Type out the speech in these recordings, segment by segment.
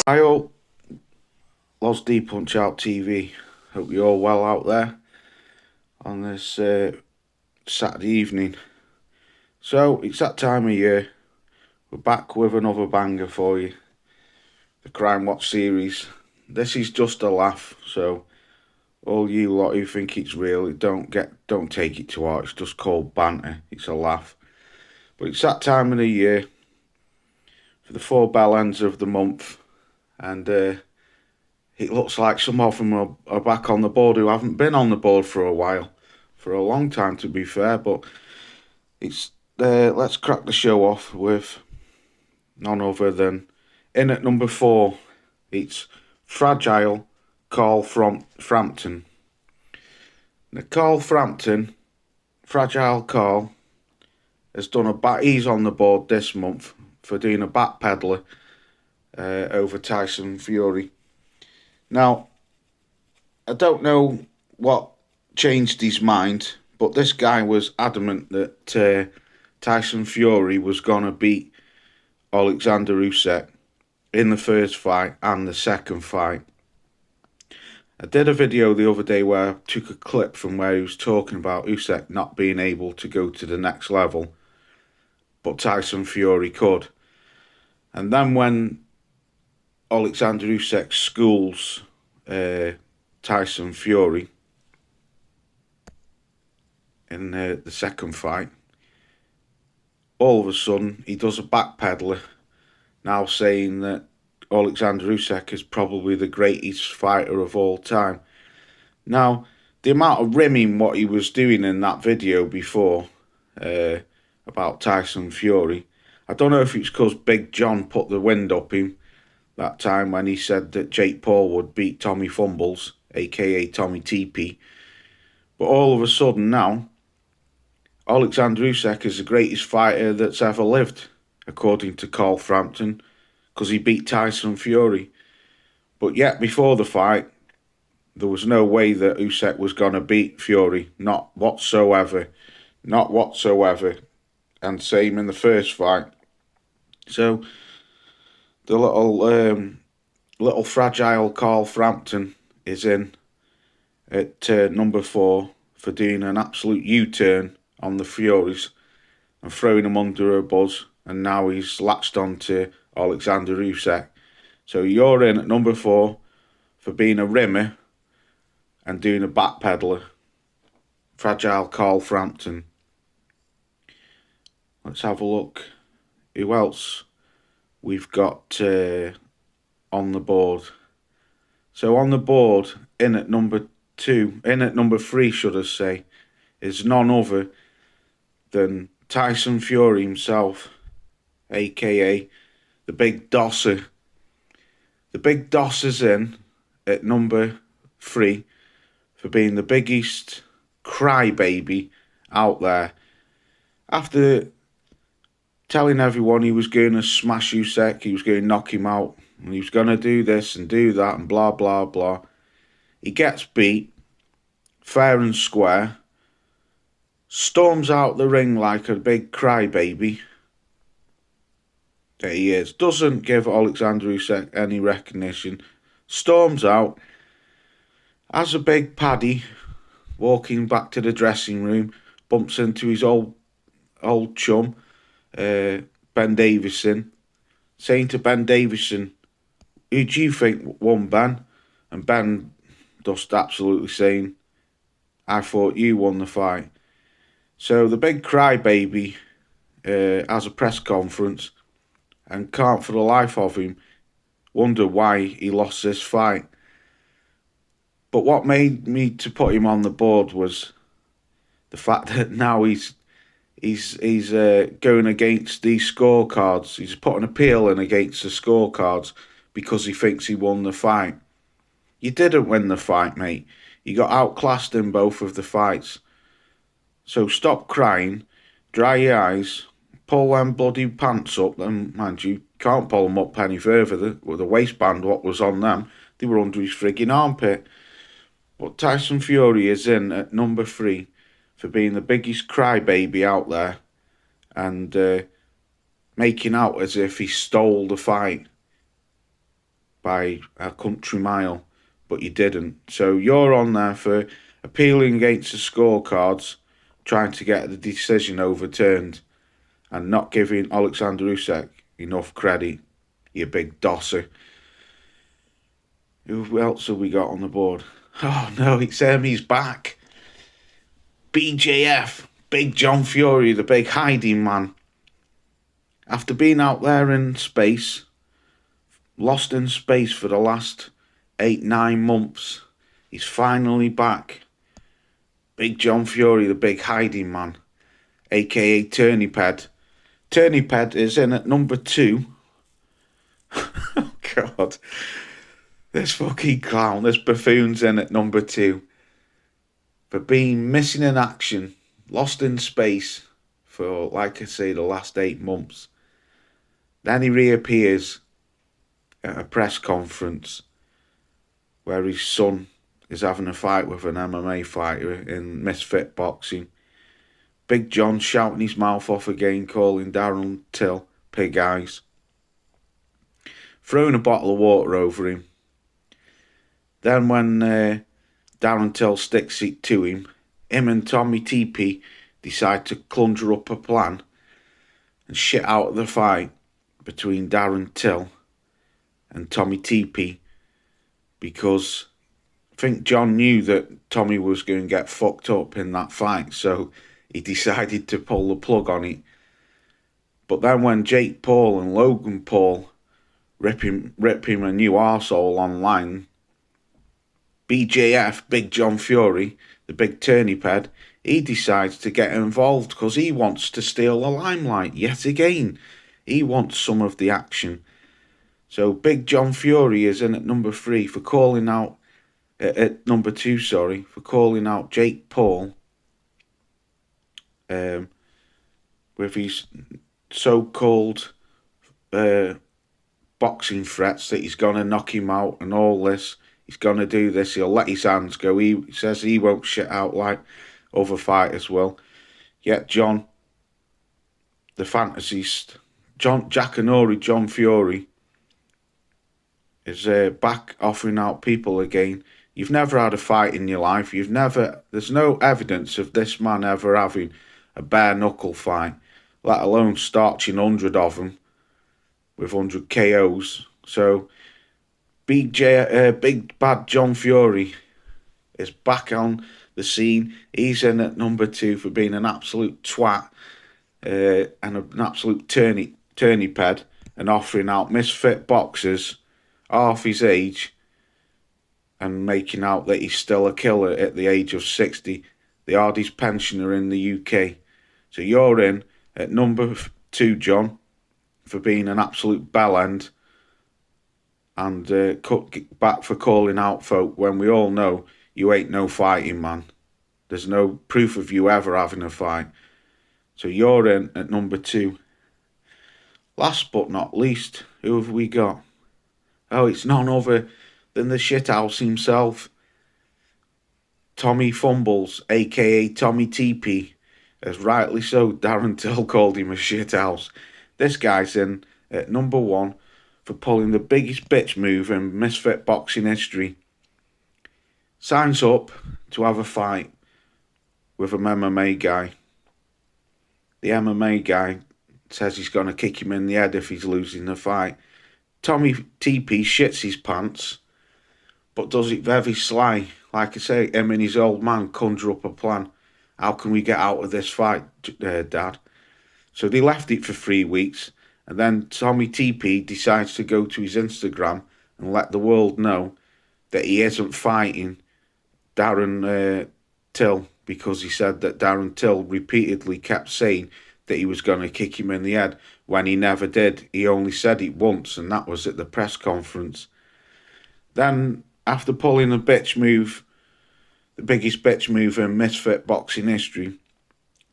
Hi all, Loz D Punch Out TV. Hope you're all well out there on this Saturday evening. So it's that time of year. We're back with another banger for you. The Crime Watch series. This is just a laugh, so all you lot who think it's real, don't take it to heart. It's just called banter. It's a laugh. But it's that time of the year for the four bell ends of the month, and it looks like some of them are back on the board who haven't been on the board for a while, for a long time to be fair. But it's let's crack the show off with none other than in at number 4. It's Fragile Carl from Frampton. Now, Carl Frampton, Fragile Carl, has done he's on the board this month for doing a backpedaler over Tyson Fury. Now, I don't know what changed his mind, but this guy was adamant that Tyson Fury was going to beat Alexander Usyk in the first fight and the second fight. I did a video the other day where I took a clip from where he was talking about Usyk not being able to go to the next level, but Tyson Fury could. And then when Alexander Usyk schools Tyson Fury in the second fight, all of a sudden he does a backpedaler, now saying that Alexander Usyk is probably the greatest fighter of all time. Now, the amount of rimming what he was doing in that video before about Tyson Fury, I don't know if it's because Big John put the wind up him that time when he said that Jake Paul would beat Tommy Fumbles, aka Tommy TP. But all of a sudden now, Alexander Usyk is the greatest fighter that's ever lived, according to Carl Frampton, because he beat Tyson Fury. But yet before the fight, there was no way that Usyk was going to beat Fury, not whatsoever. Not whatsoever. And same in the first fight. So the little fragile Carl Frampton is in at number 4 for doing an absolute U-turn on the Furies and throwing him under a bus, and now he's latched on to Alexander Usyk. So you're in at number 4 for being a rimmer and doing a backpedaler. Fragile Carl Frampton. Let's have a look. Who else we've got on the board? So on the board, in at number 3, should I say, is none other than Tyson Fury himself, aka the Big Dosser. The Big Dosser's in at number 3 for being the biggest crybaby out there. After telling everyone he was going to smash Usyk, he was going to knock him out, and he was going to do this and do that and blah, blah, blah. He gets beat, fair and square, storms out the ring like a big crybaby that he is. Doesn't give Alexander Usyk any recognition. Storms out, has a big paddy, walking back to the dressing room, bumps into his old chum, Ben Davison, saying to Ben Davison, "Who do you think won, Ben?" And Ben just absolutely saying, "I thought you won the fight." So the big crybaby has a press conference and can't for the life of him wonder why he lost this fight. But what made me to put him on the board was the fact that now he's going against these scorecards. He's put an appeal in against the scorecards because he thinks he won the fight. You didn't win the fight, mate. You got outclassed in both of the fights. So stop crying, dry your eyes, pull them bloody pants up. And mind you, can't pull them up any further. With the waistband, what was on them, they were under his frigging armpit. But Tyson Fury is in at number 3 for being the biggest crybaby out there and making out as if he stole the fight. by a country mile, but you didn't. So you're on there for appealing against the scorecards, trying to get the decision overturned, and not giving Alexander Usyk enough credit, you big dosser. Who else have we got on the board? Oh no, it's he's back. BJF, Big John Fury, the big hiding man. After being out there in space, lost in space for the last 8-9 months, he's finally back. Big John Fury, the big hiding man, aka Turniped. Turniped is in at number 2. Oh God. This fucking clown, this buffoon's in at number 2. For being missing in action, lost in space for, like I say, the last 8 months. Then he reappears at a press conference where his son is having a fight with an MMA fighter in Misfit Boxing. Big John shouting his mouth off again, calling Darren Till pig eyes. Throwing a bottle of water over him. Then when Darren Till sticks it to him and Tommy TP decide to conjure up a plan and shit out the fight between Darren Till and Tommy TP, because I think John knew that Tommy was going to get fucked up in that fight, so he decided to pull the plug on it. But then when Jake Paul and Logan Paul rip him a new arsehole online, BJF, Big John Fury, the big turniped, he decides to get involved because he wants to steal the limelight yet again. He wants some of the action. So Big John Fury is in at number 3 for calling out, at number 2, sorry, for calling out Jake Paul with his so-called boxing threats that he's going to knock him out and all this. He's going to do this. He'll let his hands go. He says he won't shit out like other fighters will. Yet John, the fantasist, Jackanory John Fury, is back offering out people again. You've never had a fight in your life. There's no evidence of this man ever having a bare knuckle fight, let alone starching 100 of them with 100 KOs. So Big Bad John Fury is back on the scene. He's in at number 2 for being an absolute twat and an absolute turniped and offering out misfit boxers half his age and making out that he's still a killer at the age of 60, the hardest pensioner in the UK. So you're in at number 2, John, for being an absolute bellend and cut back for calling out folk when we all know you ain't no fighting man. There's no proof of you ever having a fight. So you're in at number 2. Last but not least, who have we got? Oh, it's none other than the shithouse himself. Tommy Fumbles, aka Tommy TP. As rightly so, Darren Till called him a shithouse. This guy's in at number 1 for pulling the biggest bitch move in Misfit Boxing history. Signs up to have a fight with an MMA guy. The MMA guy says he's going to kick him in the head if he's losing the fight. Tommy TP shits his pants, but does it very sly. Like I say, him and his old man conjure up a plan. How can we get out of this fight, Dad? So they left it for 3 weeks, and then Tommy TP decides to go to his Instagram and let the world know that he isn't fighting Darren Till, because he said that Darren Till repeatedly kept saying that he was going to kick him in the head when he never did. He only said it once, and that was at the press conference. Then, after pulling a bitch move, the biggest bitch move in Misfit Boxing history,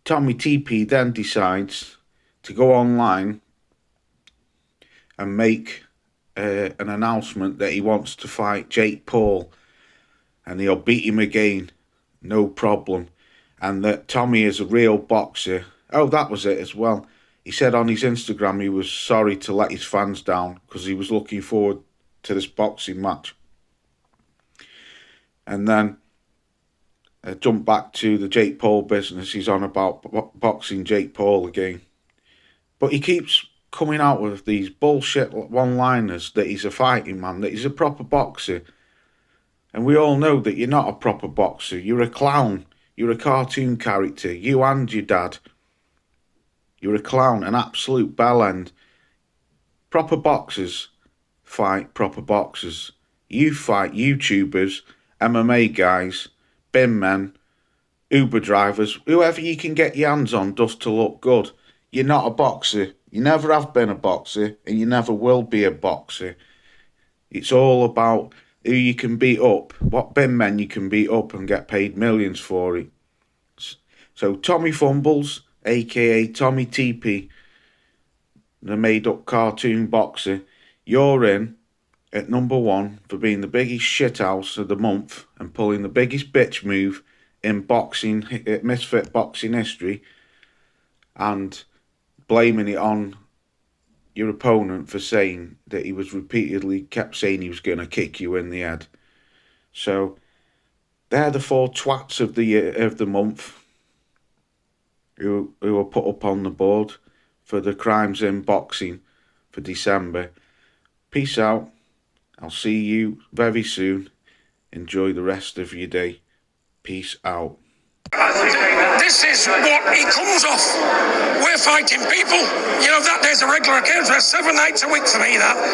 Tommy TP then decides to go online and make an announcement that he wants to fight Jake Paul and he'll beat him again, no problem, and that Tommy is a real boxer. Oh, that was it as well. He said on his Instagram he was sorry to let his fans down because he was looking forward to this boxing match. And then jump back to the Jake Paul business. He's on about boxing Jake Paul again. But he keeps coming out with these bullshit one-liners that he's a fighting man, that he's a proper boxer. And we all know that you're not a proper boxer. You're a clown. You're a cartoon character. You and your dad. You're a clown, an absolute bellend. Proper boxers fight proper boxers. You fight YouTubers, MMA guys, bin men, Uber drivers, whoever you can get your hands on just to look good. You're not a boxer. You never have been a boxer, and you never will be a boxer. It's all about who you can beat up, what bin men you can beat up and get paid millions for it. So Tommy Fumbles, aka Tommy TP, the made-up cartoon boxer, you're in at number 1 for being the biggest shithouse of the month and pulling the biggest bitch move in boxing, misfit boxing history, and blaming it on your opponent for saying that he was repeatedly kept saying he was going to kick you in the head. So they're the 4 twats of the month who were put up on the board for the crimes in boxing for December. Peace out. I'll see you very soon. Enjoy the rest of your day. Peace out. This is what he comes off. We're fighting people. You know, that there's a regular occurrence. 7 nights a week for me, that.